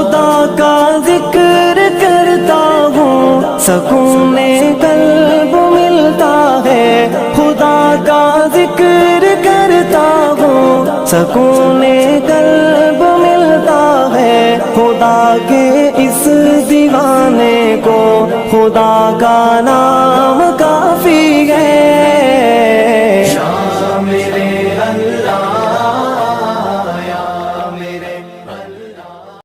खुदा का जिक्र करता हूँ सकून कल्ब मिलता है। खुदा का जिक्र करता हूँ सकून कल्ब मिलता है। खुदा के इस दीवाने को खुदा का नाम का